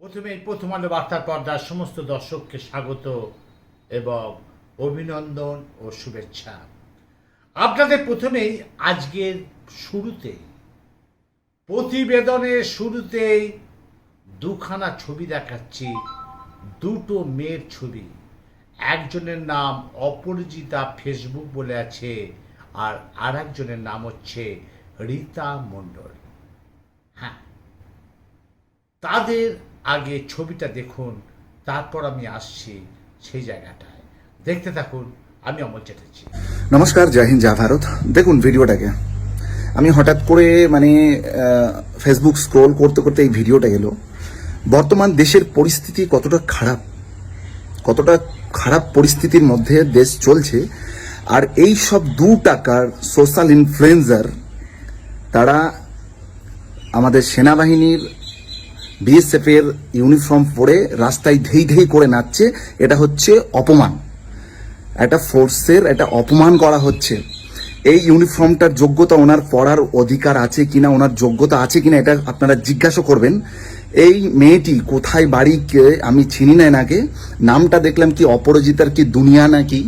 প্রথমেই প্রথম আলো বার্তার পর্দার সমস্ত দর্শককে স্বাগত এবং অভিনন্দন ও শুভেচ্ছা। আপনাদের প্রথমেই আজকের শুরুতে প্রতিবেদনের শুরুতেই দুখানা ছবি দেখাচ্ছি, দুটো মেয়ের ছবি। একজনের নাম অপরাজিতা, ফেসবুক বলে আছে, আর আরেকজনের নাম হচ্ছে রীতা মণ্ডল। হ্যাঁ, তাদের আগে ছবিটা দেখুন, তারপর আমি আসছি সেই জায়গাটায়। দেখতে থাকুন, আমি অমল চ্যাটার্জি। নমস্কার, জয় হিন্দ, জয় ভারত। দেখুন ভিডিওটাকে, আমি হঠাৎ করে ফেসবুক স্ক্রোল করতে করতে এই ভিডিওটা এলো। বর্তমান দেশের পরিস্থিতি কতটা খারাপ পরিস্থিতির মধ্যে দেশ চলছে, আর এই সব 2 টাকার সোশ্যাল ইনফ্লুয়েন্সার তারা আমাদের সেনাবাহিনীর বিএসএফ এর ইউনিফর্ম পরে রাস্তায় ধেই ধেই করে নাচছে। এটা হচ্ছে অপমান, একটা ফোর্সের একটা অপমান করা হচ্ছে। এই ইউনিফর্মটার যোগ্যতা ওনার পরার অধিকার আছে কিনা, ওনার যোগ্যতা আছে কিনা, এটা আপনারা জিজ্ঞাসা করবেন। এই মেয়েটি কোথায় বাড়ি, কে আমি চিনি না এনাকে, নামটা দেখলাম কি অপরাজিতার কি দুনিয়া নাকি।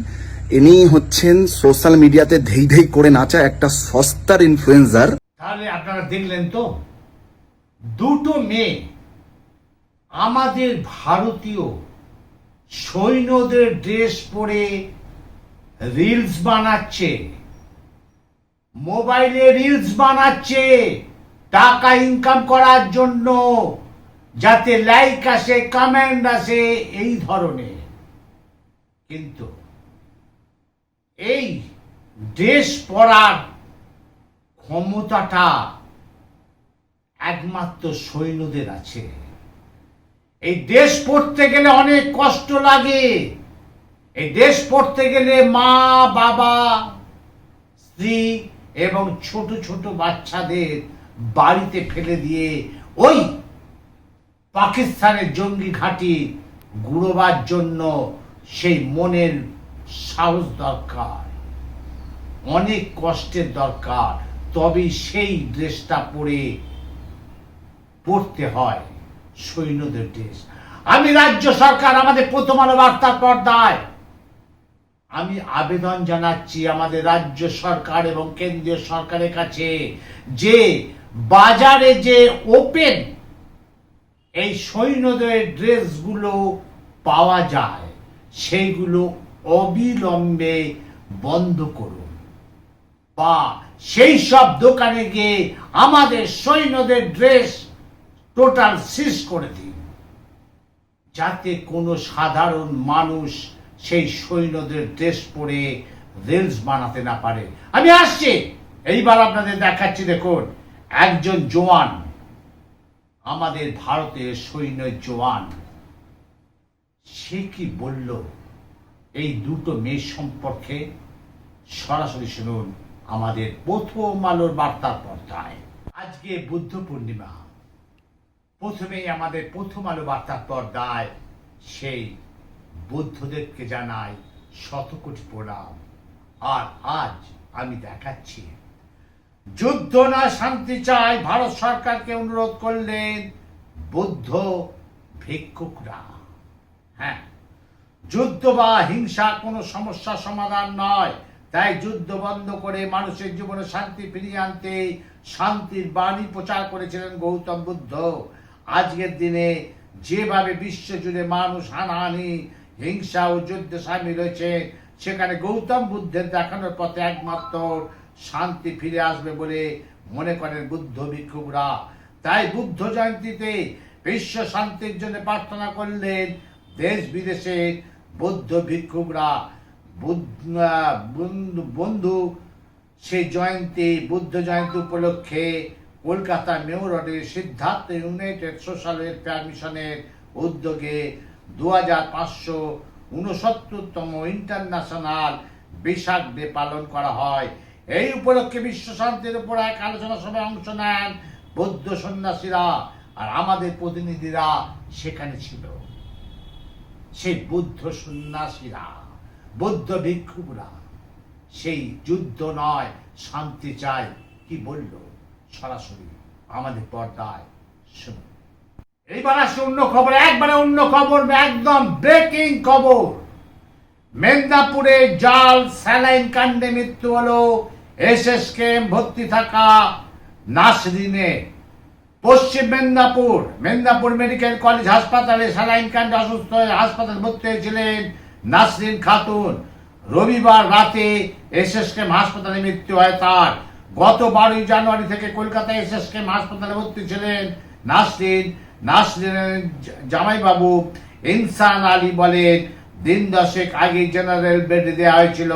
ইনি হচ্ছেন সোশ্যাল মিডিয়াতে ধেই ধেই করে নাচা একটা সস্তার ইনফ্লুয়েন্সার। তাহলে আপনারা দেখলেন তো, দুটো মেয়ে আমাদের ভারতীয় সৈন্যদের ড্রেস পরে রিলস বানাচ্ছে, মোবাইলে রিলস বানাচ্ছে টাকা ইনকাম করার জন্য, যাতে লাইক আসে, কমেন্ট আসে, এই ধরনের। কিন্তু এই ড্রেস পরার ক্ষমতাটা একমাত্র সৈন্যদের আছে। এই দেশ পড়তে গেলে অনেক কষ্ট লাগে। এই দেশ পড়তে গেলে মা, বাবা, স্ত্রী এবং ছোট ছোট বাচ্চাদের বাড়িতে ফেলে দিয়ে ওই পাকিস্তানের জঙ্গি ঘাঁটি গুড়োবার জন্য সেই মনের সাহস দরকার, অনেক কষ্টের দরকার, তবেই সেই ড্রেসটা পড়তে হয়, সৈন্যদের ড্রেস। আমি রাজ্য সরকার, আমাদের প্রথম আলো বার্তার পর্দায় আমি আবেদন জানাচ্ছি আমাদের রাজ্য সরকার এবং কেন্দ্রীয় সরকারের কাছে, যে বাজারে যে ওপেন এই সৈন্যদের ড্রেসগুলো পাওয়া যায় সেইগুলো অবিলম্বে বন্ধ করুন, বা সেই সব দোকানে গিয়ে আমাদের সৈন্যদের ড্রেস টোটাল সিজ করে দিন, যাতে কোনো সাধারণ মানুষ সেই সৈন্যদের ড্রেস পরে রিলস বানাতে না পারে। আমি আসছি, এইবার আপনাদের দেখাচ্ছি। দেখুন, একজন জওয়ান, আমাদের ভারতের সৈন্য জওয়ান, সে কি বলল এই দুটো মেয়ে সম্পর্কে, সরাসরি শুনুন আমাদের প্রথম আলোর বার্তার পর্দায়। আজকে বুদ্ধ পূর্ণিমা। প্রথমেই আমাদের প্রথম আলো বার্তার পর্দায় সেই বুদ্ধদেবকে জানাই শতকোটি প্রণাম। আর আজ আমি দেখাচ্ছি, যুদ্ধ না শান্তি চাই, ভারত সরকারকে অনুরোধ করলেন বৌদ্ধ ভিক্ষুকরা। হ্যাঁ, যুদ্ধ বা হিংসা কোনো সমস্যা সমাধান নয়, তাই যুদ্ধ বন্ধ করে মানুষের জীবনে শান্তি ফিরিয়ে আনতে শান্তির বাণী প্রচার করেছিলেন গৌতম বুদ্ধ। আজকের দিনে যেভাবে বিশ্বজুড়ে মানুষ হানাহানি, হিংসা ও যুদ্ধে সামিল হয়েছে, সেখানে গৌতম বুদ্ধের দেখানোর পথে একমাত্র শান্তি ফিরে আসবে বলে মনে করেন বুদ্ধ ভিক্ষুকরা। তাই বুদ্ধ জয়ন্তীতে বিশ্ব শান্তির জন্য প্রার্থনা করলেন দেশ বিদেশে বৌদ্ধ ভিক্ষুকরা। বন্ধু সেই জয়ন্তী, বুদ্ধ জয়ন্তী উপলক্ষে কলকাতা মেয়র রোডে সিদ্ধার্থ ইউনাইটেড সোশ্যাল ওয়েলফেয়ার মিশনের উদ্যোগে 2569তম ইন্টারন্যাশনাল বিশাখ ডে পালন করা হয়। এই উপলক্ষে বিশ্ব শান্তির উপর এক আলোচনা সভায় অংশ নেন বৌদ্ধ সন্ন্যাসীরা, আর আমাদের প্রতিনিধিরা সেখানে ছিল। সেই বৌদ্ধ সন্ন্যাসীরা, বৌদ্ধ ভিক্ষুকরা সেই যুদ্ধ নয় শান্তি চাই কি বলল, সরাসরি আমাদের পর্দায় শুনুন। এইবার আসছে অন্য খবর, একবারে অন্য খবর, একদম ব্রেকিং খবর। মেদিনীপুরে জাল স্যালাইন কাণ্ডে মৃত্যু হলো এসএসকেএম ভর্তি থাকা নাসরিনে। পশ্চিম মেদিনীপুর মেডিকেল কলেজ হাসপাতালে স্যালাইন কাণ্ডে অসুস্থ হয়ে হাসপাতালে ভর্তি হয়েছিলেন নাসরিন খাতুন। রবিবার রাতে এসএসকেএম হাসপাতালে মৃত্যু হয় তার। গত 12 জানুয়ারি থেকে কলকাতায় এসএসকেএম হাসপাতালে ভর্তি ছিলেন নাসরিনের জামাইবাবু ইনসান আলী বলেন, দিন 10 আগে জেনারেল বেডে দেওয়া হয়েছিল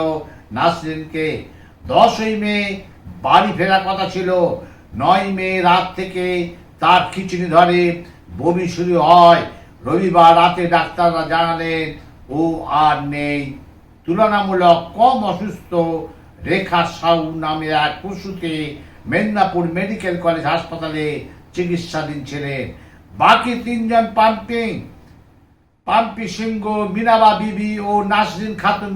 নাসরিনকে। 10ই মে বাড়ি ফেরার কথা ছিল। 9 মে রাত থেকে তার খিঁচুনি ধরে, বমি শুরু হয়। রবিবার রাতে ডাক্তাররা জানালেন ও আর নেই। তুলনামূলক কম অসুস্থ রেখা সাউ নামে এক প্রসূতি মেদিনীপুর মেডিকেল কলেজ হাসপাতালে চিকিৎসাধীন ছিলেন। বাকি 3 জন পাম্পি সিংহ, মিনাবা বিবি ও নাসরিন খাতুন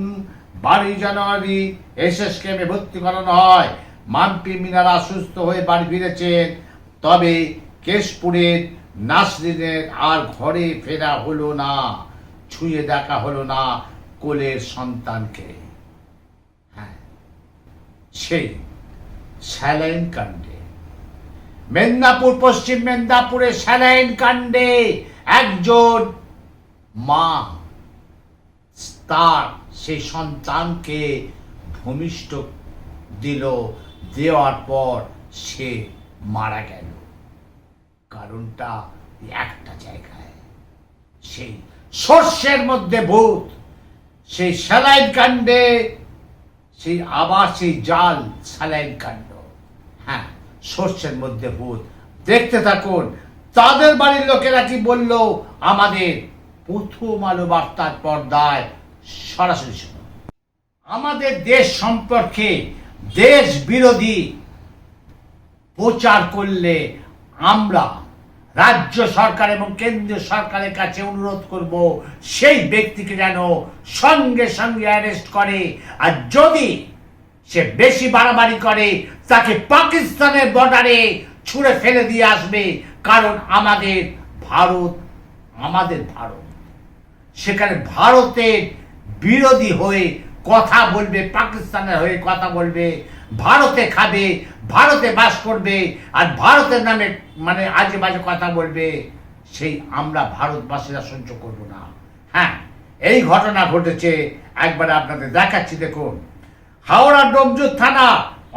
12 জানুয়ারি এসএসকেএমে ভর্তি করানো হয়। মাম্পি মিনারা সুস্থ হয়ে বাড়ি ফিরেছেন। তবে কেশপুরের নাসরিনের আর ঘরে ফেরা হলো না, ছুঁয়ে দেখা হলো না কোলের সন্তানকে। হ্যাঁ, সেই স্যালাইন কাণ্ডে পশ্চিম মেদিনীপুরে স্যালাইন কাণ্ডে একজন মা তার সেই সন্তানকে ভূমিষ্ঠ দেওয়ার পর সে মারা গেল। কারণটা একটা জায়গায়, সেই সর্ষের মধ্যে ভূত। সেই স্যালাইন কাণ্ডে সেই জাল স্যালাইন কাণ্ড। হ্যাঁ, সর্ষের মধ্যে ভূত। দেখতে থাকুন তাদের বাড়ির লোকেরা কি বলল আমাদের প্রথম আলো বার্তার পর্দায় সরাসরি শুনুন। আমাদের দেশ সম্পর্কে দেশ বিরোধী প্রচার করলে আমরা রাজ্য সরকার এবং কেন্দ্রীয় সরকারের কাছে অনুরোধ করব সেই ব্যক্তিকে যেন সঙ্গে সঙ্গে অ্যারেস্ট করে। আর যদি সে বেশি বাড়াবাড়ি করে তাকে পাকিস্তানের বর্ডারে ছুঁড়ে ফেলে দিয়ে আসবে। কারণ আমাদের ভারত সেখানে ভারতের বিরোধী হয়ে কথা বলবে, পাকিস্তানের হয়ে কথা বলবে, ভারতে খাবে, ভারতে বাস করবে, আর ভারতের নামে মানে আজে বাজে কথা বলবে, সেই আমরা ভারতবাসীরা সহ্য করব না। হ্যাঁ, এই ঘটনা ঘটেছে, একবার আপনাদের দেখাচ্ছি দেখুন। হাওড়া ডোমজুর থানা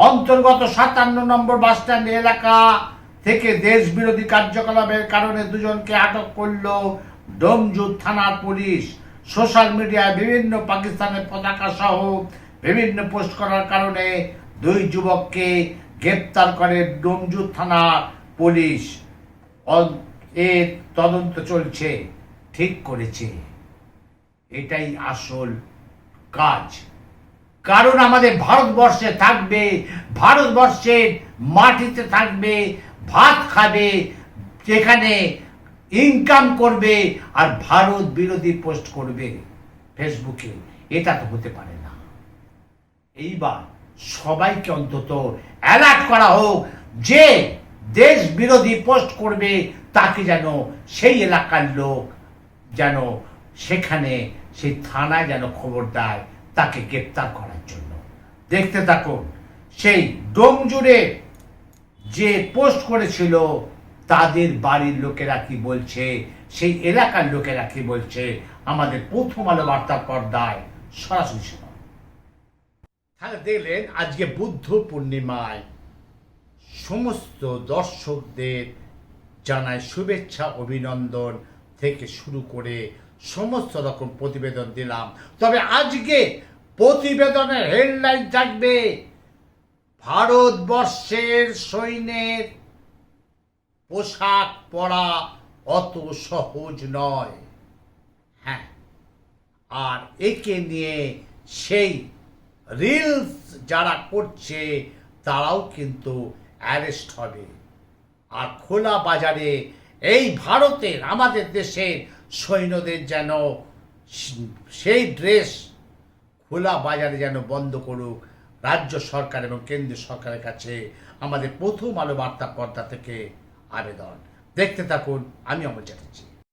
অন্তর্গত 57 নম্বর বাস স্ট্যান্ড এলাকা থেকে দেশ বিরোধী কার্যকলাপের কারণে 2 জনকে আটক করল ডোমজুর থানার পুলিশ। সোশ্যাল মিডিয়ায় বিভিন্ন পাকিস্তানের পতাকা সহ বিভিন্ন পোস্ট করার কারণে 2 যুবককে গ্রেপ্তার করে ডোমজুর থানা পুলিশ। এর তদন্ত চলছে। ঠিক করেছে, এটাই আসল কাজ। কারণ আমাদের ভারতবর্ষে থাকবে, ভারতবর্ষের মাটিতে থাকবে, ভাত খাবে, যেখানে ইনকাম করবে, আর ভারত বিরোধী পোস্ট করবে ফেসবুকে। এটা তো হতে পারে না। এইবার সবাইকে অন্তত অ্যালার্ট করা হোক, যে দেশ বিরোধী পোস্ট করবে তাকে যেন সেই এলাকার লোক যেন সেখানে সেই থানায় যেন খবর দেয় তাকে গ্রেপ্তার করার জন্য। দেখতে থাকুন সেই ডোমজুড়ে যে পোস্ট করেছিল তাদের বাড়ির লোকেরা কি বলছে, সেই এলাকার লোকেরা কি বলছে, আমাদের প্রথম আলো বার্তার পর্দায় সরাসরি শোনা। তাহলে দেখলেন আজকে বুদ্ধ পূর্ণিমায় সমস্ত দর্শকদের জানায় শুভেচ্ছা, অভিনন্দন থেকে শুরু করে সমস্ত রকম প্রতিবেদন দিলাম। তবে আজকে প্রতিবেদনের হেডলাইন থাকবে ভারতবর্ষের সৈন্যের পোশাক পরা অত সহজ নয়। হ্যাঁ, আর একে নিয়ে সেই রিলস যারা করছে তারাও কিন্তু অ্যারেস্ট হবে। আর খোলা বাজারে এই ভারতের আমাদের দেশের সৈন্যদের যেন সেই ড্রেস খোলা বাজারে যেন বন্ধ করুক রাজ্য সরকার এবং কেন্দ্রীয় সরকারের কাছে আমাদের প্রথম আলো বার্তা পর্দা থেকে আবেদন। দেখতে থাকুন, আমি অমল চ্যাটার্জি।